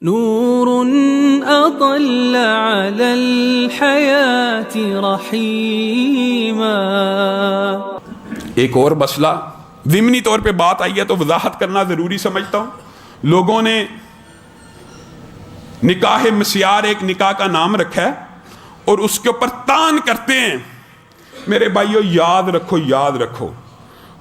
نور أطل على الحياة رحيما. ایک اور مسئلہ ضمنی طور پہ بات آئی ہے تو وضاحت کرنا ضروری سمجھتا ہوں. لوگوں نے نکاح مسیار ایک نکاح کا نام رکھا ہے اور اس کے اوپر تان کرتے ہیں. میرے بھائیو یاد رکھو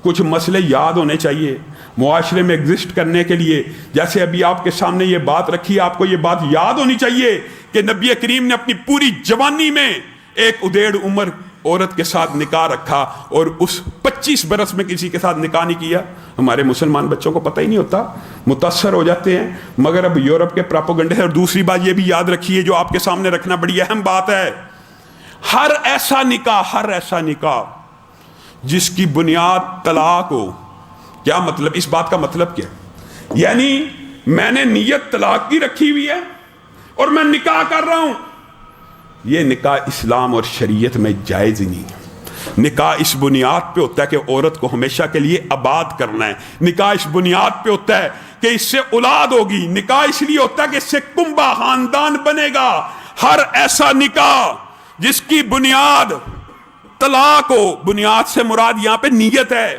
کچھ مسئلے یاد ہونے چاہیے معاشرے میں ایگزسٹ کرنے کے لیے. جیسے ابھی آپ کے سامنے یہ بات رکھی، آپ کو یہ بات یاد ہونی چاہیے کہ نبی کریم نے اپنی پوری جوانی میں ایک ادیڑ عمر عورت کے ساتھ نکاح رکھا اور اس 25 برس میں کسی کے ساتھ نکاح نہیں کیا. ہمارے مسلمان بچوں کو پتہ ہی نہیں ہوتا، متاثر ہو جاتے ہیں. مگر اب یورپ کے پراپوگنڈے. اور دوسری بات یہ بھی یاد رکھیے جو آپ کے سامنے رکھنا بڑی اہم بات ہے، ہر ایسا نکاح جس کی بنیاد طلاق ہو. کیا مطلب؟ اس بات کا مطلب کیا؟ یعنی میں نے نیت طلاق کی رکھی ہوئی ہے اور میں نکاح کر رہا ہوں، یہ نکاح اسلام اور شریعت میں جائز ہی نہیں ہے. نکاح اس بنیاد پہ ہوتا ہے کہ عورت کو ہمیشہ کے لیے آباد کرنا ہے. نکاح اس بنیاد پہ ہوتا ہے کہ اس سے اولاد ہوگی. نکاح اس لیے ہوتا ہے کہ اس سے کنبہ خاندان بنے گا. ہر ایسا نکاح جس کی بنیاد طلاق ہو، بنیاد سے مراد یہاں پہ نیت ہے،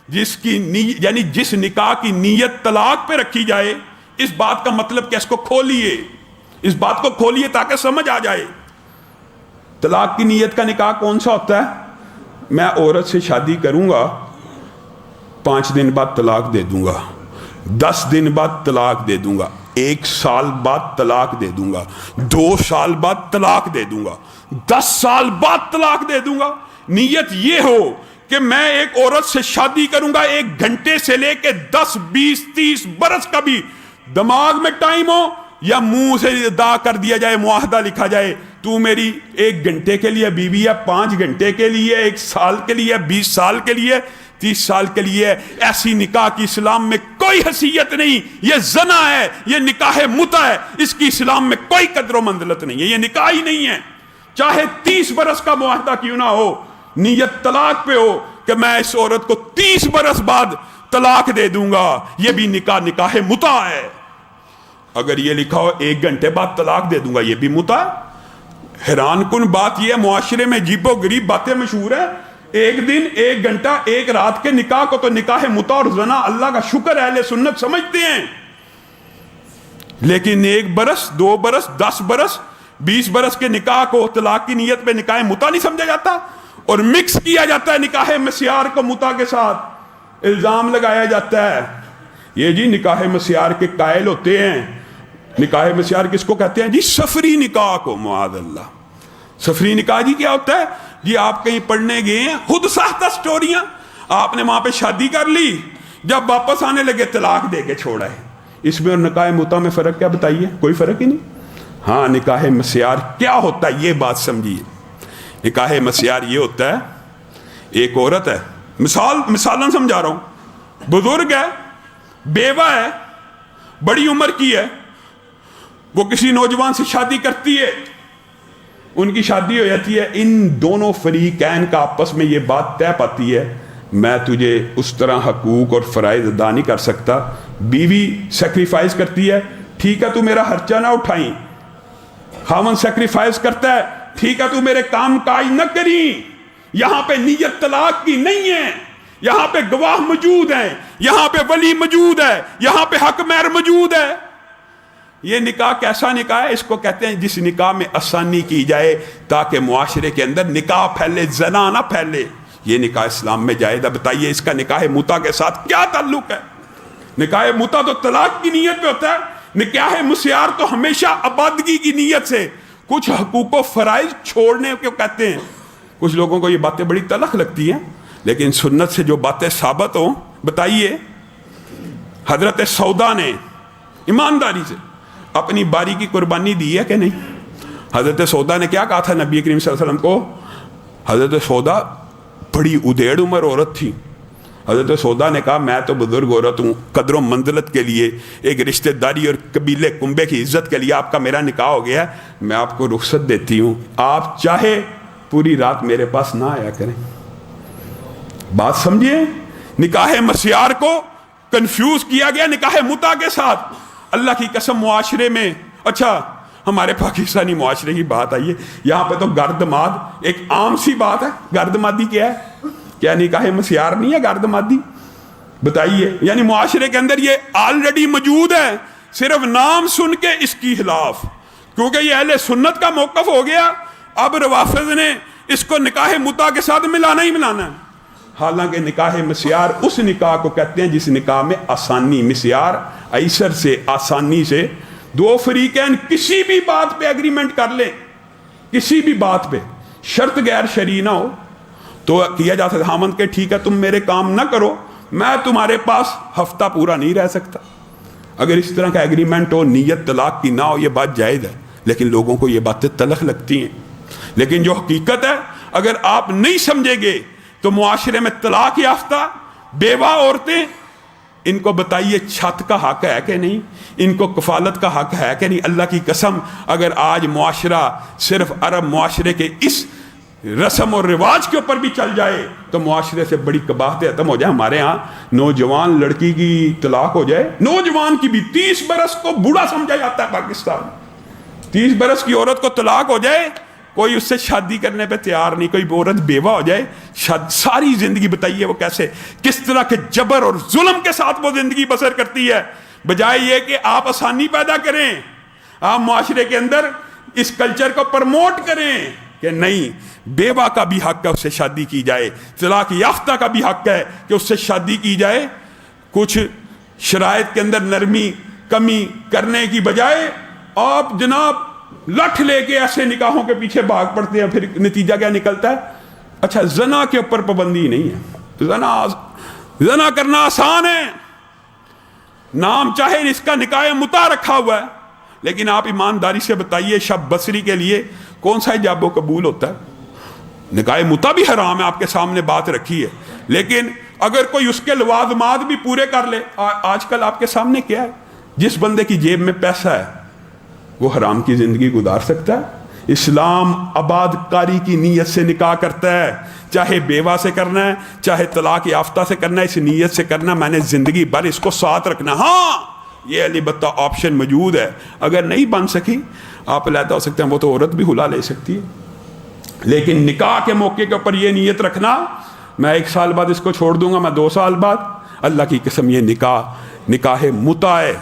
یعنی جس نکاح کی نیت طلاق پہ رکھی جائے، اس بات کا مطلب کہ اس کو کھولیے، اس بات کو کھولیے تاکہ سمجھ آ جائے. طلاق کی نیت کا نکاح کون سا ہوتا ہے؟ میں عورت سے شادی کروں گا، 5 دن بعد طلاق دے دوں گا، 10 دن بعد طلاق دے دوں گا، 1 سال بعد طلاق دے دوں گا، 2 سال بعد طلاق دے دوں گا، 10 سال بعد طلاق دے دوں گا. نیت یہ ہو کہ میں ایک عورت سے شادی کروں گا، 1 گھنٹے سے لے کے 10 20 30 برس کا بھی دماغ میں ٹائم ہو یا منہ سے ادا کر دیا جائے، معاہدہ لکھا جائے، تو میری 1 گھنٹے کے لیے بیوی ہے، 5 گھنٹے کے لیے، 1 سال کے لیے، 20 سال کے لیے، 30 سال کے لیے. ایسی نکاح کی اسلام میں کوئی حیثیت نہیں. یہ زنا ہے، یہ نکاح متع ہے، اس کی اسلام میں کوئی قدر و منزلت نہیں ہے. یہ نکاح ہی نہیں ہے. چاہے 30 برس کا معاہدہ کیوں نہ ہو، نیت طلاق پہ ہو کہ میں اس عورت کو 30 برس بعد طلاق دے دوں گا، یہ بھی نکاح متع ہے. اگر یہ لکھا ہو 1 گھنٹے بعد طلاق دے دوں گا، یہ بھی متع ہے. حیران کن بات یہ ہے، معاشرے میں عجیب و غریب باتیں مشہور ہیں. 1 دن 1 گھنٹہ 1 رات کے نکاح کو تو نکاح متع اور زنا اللہ کا شکر اہل سنت سمجھتے ہیں، لیکن 1 برس 2 برس 10 برس 20 برس کے نکاح کو طلاق کی نیت پہ نکاح متع نہیں سمجھا جاتا اور مکس کیا جاتا ہے نکاح مسیار کو متع کے ساتھ. الزام لگایا جاتا ہے یہ جی نکاح مسیار کے قائل ہوتے ہیں. نکاح مسیار کس کو کہتے ہیں جی؟ سفری نکاح کو. معاذ اللہ. سفری نکاح جی کیا ہوتا ہے جی؟ آپ کہیں پڑھنے گئے ہیں، خود ساختہ سٹوریاں، آپ نے وہاں پہ شادی کر لی، جب واپس آنے لگے طلاق دے کے چھوڑا ہے. اس میں اور نکاح متع میں فرق کیا بتائیے؟ کوئی فرق ہی نہیں. ہاں نکاح مسیار کیا ہوتا ہے یہ بات سمجھیے. نکاح مسیار یہ ہوتا ہے، ایک عورت ہے، مثالاً سمجھا رہا ہوں، بزرگ ہے، بیوہ ہے، بڑی عمر کی ہے، وہ کسی نوجوان سے شادی کرتی ہے، ان کی شادی ہو جاتی ہے. ان دونوں فریقین کا آپس میں یہ بات طے پاتی ہے میں تجھے اس طرح حقوق اور فرائض ادا نہیں کر سکتا. بیوی سیکریفائز کرتی ہے، ٹھیک ہے تو میرا خرچہ نہ اٹھائیں. خاوند سیکریفائز کرتا ہے، ٹھیک ہے تو میرے کام کاج نہ کریں. یہاں پہ نیت طلاق کی نہیں ہے، یہاں پہ گواہ موجود ہیں، یہاں پہ ولی موجود ہے، یہاں پہ حق مہر موجود ہے. یہ نکاح کیسا نکاح ہے؟ اس کو کہتے ہیں جس نکاح میں آسانی کی جائے تاکہ معاشرے کے اندر نکاح پھیلے، زنا نہ پھیلے. یہ نکاح اسلام میں جائز ہے. بتائیے اس کا نکاح متع کے ساتھ کیا تعلق ہے؟ نکاح متع تو طلاق کی نیت پہ ہوتا ہے، نکاح مسیار تو ہمیشہ آبادگی کی نیت سے کچھ حقوق و فرائض چھوڑنے کو کہتے ہیں. کچھ لوگوں کو یہ باتیں بڑی تلخ لگتی ہیں، لیکن سنت سے جو باتیں ثابت ہوں. بتائیے حضرت سودا نے ایمانداری سے اپنی باری کی قربانی دی ہے کہ نہیں؟ حضرت سودا نے کیا کہا تھا نبی کریم صلی اللہ علیہ وسلم کو؟ حضرت سودا بڑی ادیڑ عمر عورت تھی. حضرت سودا نے کہا میں تو بزرگ عورت ہوں، قدر و منزلت کے لیے، ایک رشتہ داری اور قبیلے کنبے کی عزت کے لیے آپ کا میرا نکاح ہو گیا ہے، میں آپ کو رخصت دیتی ہوں، آپ چاہے پوری رات میرے پاس نہ آیا کریں. بات سمجھیے، نکاح مسیار کو کنفیوز کیا گیا نکاح متع کے ساتھ. اللہ کی قسم معاشرے میں، اچھا ہمارے پاکستانی معاشرے کی بات آئی ہے، یہاں پہ تو گردماد ایک عام سی بات ہے۔ گردمادی کیا ہے؟ کیا نکاح مسیار نہیں ہے گردمادی؟ بتائیے، یعنی معاشرے کے اندر یہ آلریڈی موجود ہے، صرف نام سن کے اس کی خلاف، کیونکہ یہ اہل سنت کا موقف ہو گیا، اب روافض نے اس کو نکاح متع کے ساتھ ملانا ہی ملانا ہے۔ حالانکہ نکاح مسیار اس نکاح کو کہتے ہیں جس نکاح میں آسانی، مسیار ایسر سے، آسانی سے دو فریقین کسی بھی بات پہ ایگریمنٹ کر لیں، کسی بھی بات پہ، شرط غیر شرعی نہ ہو تو کیا جا سکتا، خامند کہ ٹھیک ہے تم میرے کام نہ کرو، میں تمہارے پاس ہفتہ پورا نہیں رہ سکتا۔ اگر اس طرح کا ایگریمنٹ ہو، نیت طلاق کی نہ ہو، یہ بات جائز ہے، لیکن لوگوں کو یہ باتیں تلخ لگتی ہیں۔ لیکن جو حقیقت ہے، اگر آپ نہیں سمجھیں گے تو معاشرے میں طلاق یافتہ بیوہ عورتیں، ان کو بتائیے چھت کا حق ہے کہ نہیں، ان کو کفالت کا حق ہے کہ نہیں؟ اللہ کی قسم اگر آج معاشرہ صرف عرب معاشرے کے اس رسم اور رواج کے اوپر بھی چل جائے تو معاشرے سے بڑی قباحتیں ختم ہو جائیں۔ ہمارے ہاں نوجوان لڑکی کی طلاق ہو جائے، نوجوان کی بھی، 30 برس کو بوڑھا سمجھا جاتا ہے پاکستان میں، 30 برس کی عورت کو طلاق ہو جائے، کوئی اس سے شادی کرنے پہ تیار نہیں، کوئی عورت بیوہ ہو جائے، ساری زندگی بتائیے وہ کیسے، کس طرح کے جبر اور ظلم کے ساتھ وہ زندگی بسر کرتی ہے، بجائے یہ کہ آپ آسانی پیدا کریں، آپ معاشرے کے اندر اس کلچر کو پرموٹ کریں کہ نہیں، بیوہ کا بھی حق ہے اس سے شادی کی جائے، طلاق یافتہ کا بھی حق ہے کہ اس سے شادی کی جائے۔ کچھ شرائط کے اندر نرمی کمی کرنے کی بجائے آپ جناب لٹھ لے کے ایسے نکاحوں کے پیچھے بھاگ پڑتے ہیں، پھر نتیجہ کیا نکلتا ہے؟ اچھا زنا کے اوپر پابندی نہیں ہے، زنا کرنا آسان ہے، نام چاہے اس کا نکاح متع رکھا ہوا ہے، لیکن آپ ایمانداری سے بتائیے شب بصری کے لیے کون سا حجاب و قبول ہوتا ہے؟ نکاح متع بھی حرام ہے، آپ کے سامنے بات رکھی ہے، لیکن اگر کوئی اس کے لوازمات بھی پورے کر لے، آج کل آپ کے سامنے کیا ہے؟ جس بندے کی جیب میں پیسہ ہے وہ حرام کی زندگی گزار سکتا ہے۔ اسلام آباد کاری کی نیت سے نکاح کرتا ہے، چاہے بیوہ سے کرنا ہے، چاہے طلاق یافتہ سے کرنا ہے، اس نیت سے کرنا، میں نے زندگی بھر اس کو ساتھ رکھنا۔ ہاں یہ البتہ آپشن موجود ہے، اگر نہیں بن سکی آپ علیحدہ ہو سکتے ہیں، وہ تو عورت بھی خلا لے سکتی ہے، لیکن نکاح کے موقع کے اوپر یہ نیت رکھنا میں 1 سال بعد اس کو چھوڑ دوں گا، میں 2 سال بعد، اللہ کی قسم یہ نکاح متع ہے۔